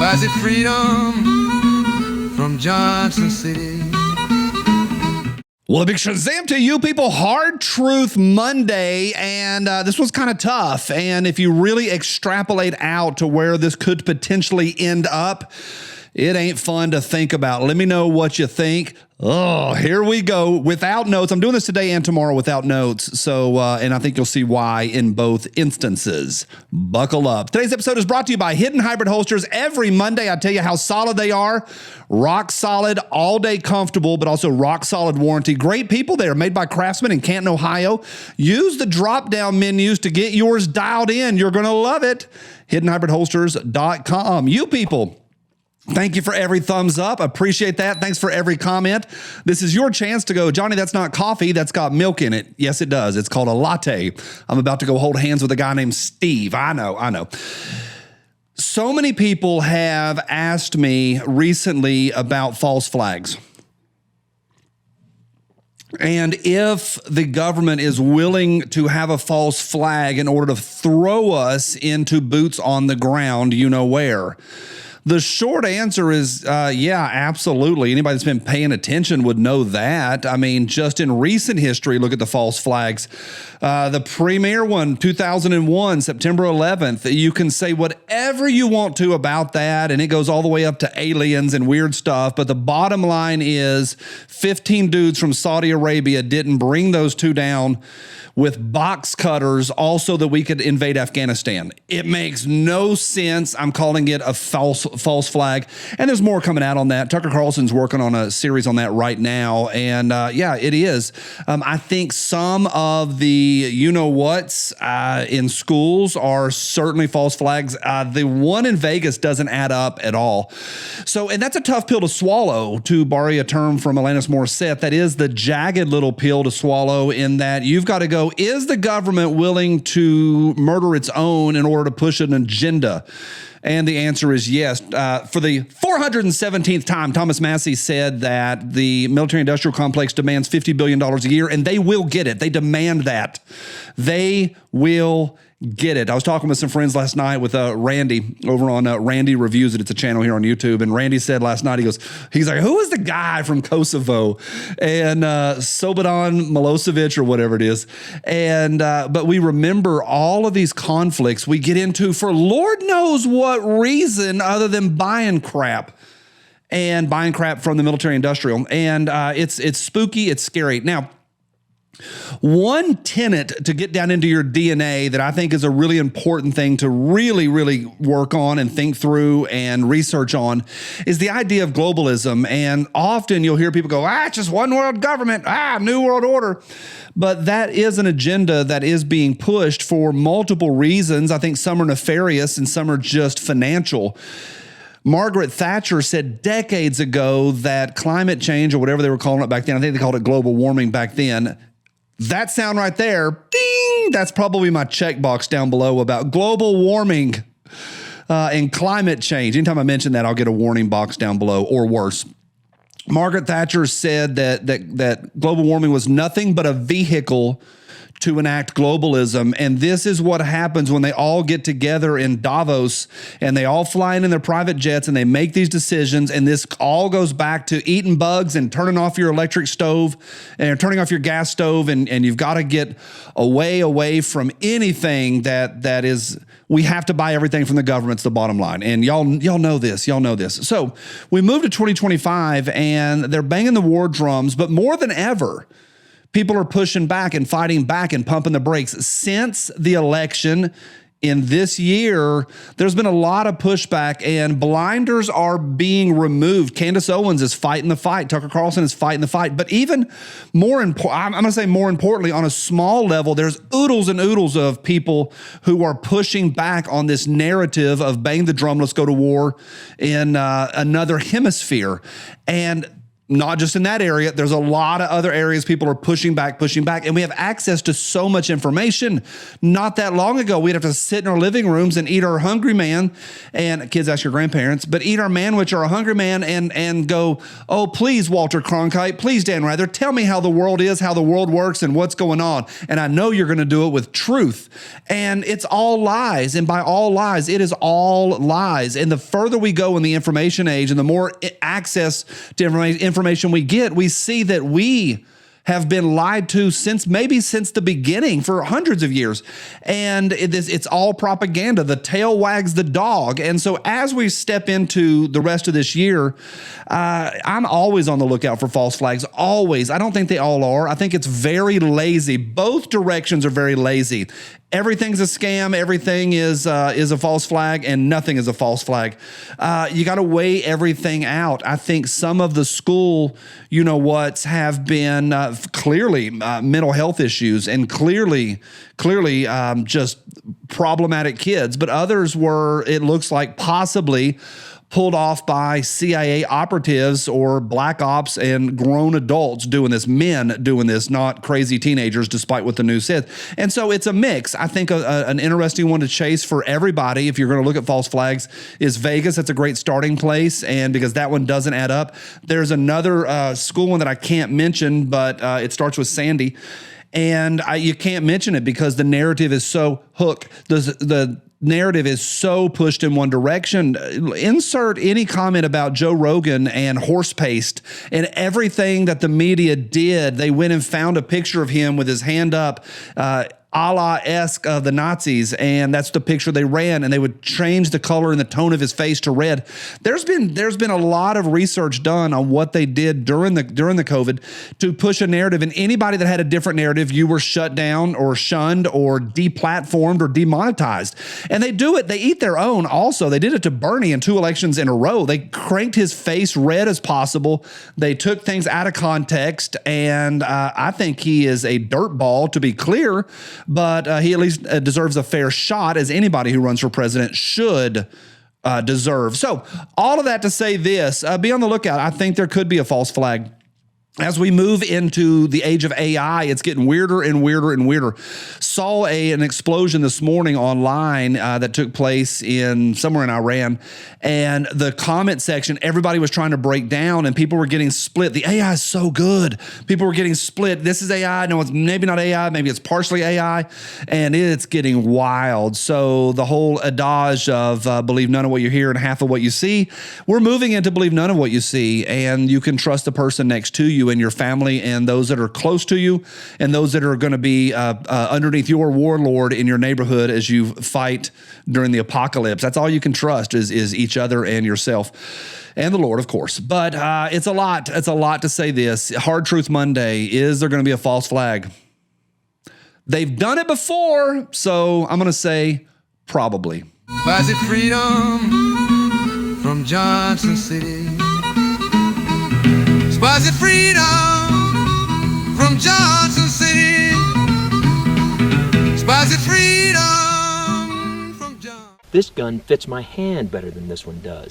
Was it freedom from Johnson City? Well, a big shazam to you people. Hard Truth Monday, and this was kind of tough. And if you really extrapolate out to where this could potentially end up, it ain't fun to think about. Let me know what you think. Oh, here we go. Without notes. I'm doing this today and tomorrow without notes. So, and I think you'll see why in both instances. Buckle up. Today's episode is brought to you by Hidden Hybrid Holsters. Every Monday, I tell you how solid they are. Rock solid, all day comfortable, but also rock solid warranty. Great people. They are made by Craftsman in Canton, Ohio. Use the drop-down menus to get yours dialed in. You're going to love it. HiddenHybridHolsters.com. You people, thank you for every thumbs up. Appreciate that. Thanks for every comment. This is your chance to go, Johnny, that's not coffee. That's got milk in it. Yes, it does. It's called a latte. I'm about to go hold hands with a guy named Steve. I know. So many people have asked me recently about false flags. And if the government is willing to have a false flag in order to throw us into boots on the ground, you know where. The short answer is, yeah, absolutely. Anybody that's been paying attention would know that. I mean, just in recent history, look at the false flags. The premier one, 2001, September 11th, you can say whatever you want to about that, and it goes all the way up to aliens and weird stuff. But the bottom line is 15 dudes from Saudi Arabia didn't bring those two down with box cutters also that we could invade Afghanistan. It makes no sense. I'm calling it a false flag. And there's more coming out on that. Tucker Carlson's working on a series on that right now. And yeah, it is. I think some of the you-know-whats in schools are certainly false flags. The one in Vegas doesn't add up at all. So, and that's a tough pill to swallow, to borrow a term from Alanis Morissette. That is the jagged little pill to swallow, in that you've got to go, is the government willing to murder its own in order to push an agenda? And the answer is yes. For the 417th time, Thomas Massey said that the military-industrial complex demands $50 billion a year, and they will get it. They demand that. They will get it. I was talking with some friends last night with Randy over on Randy Reviews It. It's a channel here on YouTube. And Randy said last night, he's like, who is the guy from Kosovo? And Slobodan Milosevic or whatever it is. And but we remember all of these conflicts we get into for Lord knows what reason other than buying crap. And buying crap from the military industrial. And it's spooky. It's scary. Now, one tenet to get down into your DNA that I think is a really important thing to really, really work on and think through and research on is the idea of globalism. And often you'll hear people go, it's just one world government, new world order. But that is an agenda that is being pushed for multiple reasons. I think some are nefarious and some are just financial. Margaret Thatcher said decades ago that climate change, or whatever they were calling it back then, I think they called it global warming back then. That sound right there, ding, that's probably my checkbox down below about global warming and climate change. Anytime I mention that, I'll get a warning box down below, or worse. Margaret Thatcher said that global warming was nothing but a vehicle to enact globalism. And this is what happens when they all get together in Davos and they all fly in their private jets and they make these decisions. And this all goes back to eating bugs and turning off your electric stove and turning off your gas stove. And you've got to get away from anything that is, we have to buy everything from the government's the bottom line. And y'all know this. So we move to 2025 and they're banging the war drums, but more than ever, people are pushing back and fighting back and pumping the brakes. Since the election in this year, there's been a lot of pushback and blinders are being removed. Candace Owens is fighting the fight. Tucker Carlson is fighting the fight. But even more important, I'm going to say more importantly, on a small level, there's oodles and oodles of people who are pushing back on this narrative of bang the drum, let's go to war in another hemisphere. And not just in that area. There's a lot of other areas people are pushing back, and we have access to so much information. Not that long ago, we'd have to sit in our living rooms and eat our Hungry Man, and kids ask your grandparents, but eat our Manwich or a Hungry Man and go, oh, please, Walter Cronkite, please, Dan Rather, tell me how the world is, how the world works, and what's going on. And I know you're going to do it with truth. And it's all lies. And by all lies, it is all lies. And the further we go in the information age and the more access to information we get, we see that we have been lied to since the beginning for hundreds of years. And it's all propaganda. The tail wags the dog. And so as we step into the rest of this year, I'm always on the lookout for false flags. Always. I don't think they all are. I think it's very lazy. Both directions are very lazy. Everything's a scam. Everything is a false flag, and nothing is a false flag. You got to weigh everything out. I think some of the school, whats have been clearly mental health issues and clearly just problematic kids, but others were, it looks like, possibly pulled off by CIA operatives or black ops and grown adults doing this, men doing this, not crazy teenagers, despite what the news says. And so it's a mix. I think an interesting one to chase for everybody, if you're going to look at false flags, is Vegas. That's a great starting place, and because that one doesn't add up. There's another school one that I can't mention, but it starts with Sandy. And you can't mention it because the narrative is so the narrative is so pushed in one direction. Insert any comment about Joe Rogan and horse paste and everything that the media did. They went and found a picture of him with his hand up, Allah-esque of the Nazis, and that's the picture they ran, and they would change the color and the tone of his face to red. There's been a lot of research done on what they did during the COVID to push a narrative, and anybody that had a different narrative, you were shut down or shunned or deplatformed or demonetized. And they do it. They eat their own also. They did it to Bernie in 2 elections in a row. They cranked his face red as possible. They took things out of context, and I think he is a dirtball, to be clear, but he at least deserves a fair shot, as anybody who runs for president should deserve. So all of that to say this, be on the lookout. I think there could be a false flag. As we move into the age of AI, it's getting weirder and weirder and weirder. Saw an explosion this morning online that took place somewhere in Iran, and the comment section, everybody was trying to break down, and people were getting split. The AI is so good. People were getting split. This is AI. No, it's maybe not AI. Maybe it's partially AI, and it's getting wild. So the whole adage of believe none of what you hear and half of what you see, we're moving into believe none of what you see, and you can trust the person next to you and your family and those that are close to you and those that are going to be underneath your warlord in your neighborhood as you fight during the apocalypse. That's all you can trust is each other and yourself and the Lord, of course. But it's a lot. It's a lot to say this. Hard Truth Monday. Is there going to be a false flag? They've done it before, so I'm going to say probably. Was it freedom from Johnson City? Was it freedom from Johnson City? Was it freedom from Johnson? This gun fits my hand better than this one does.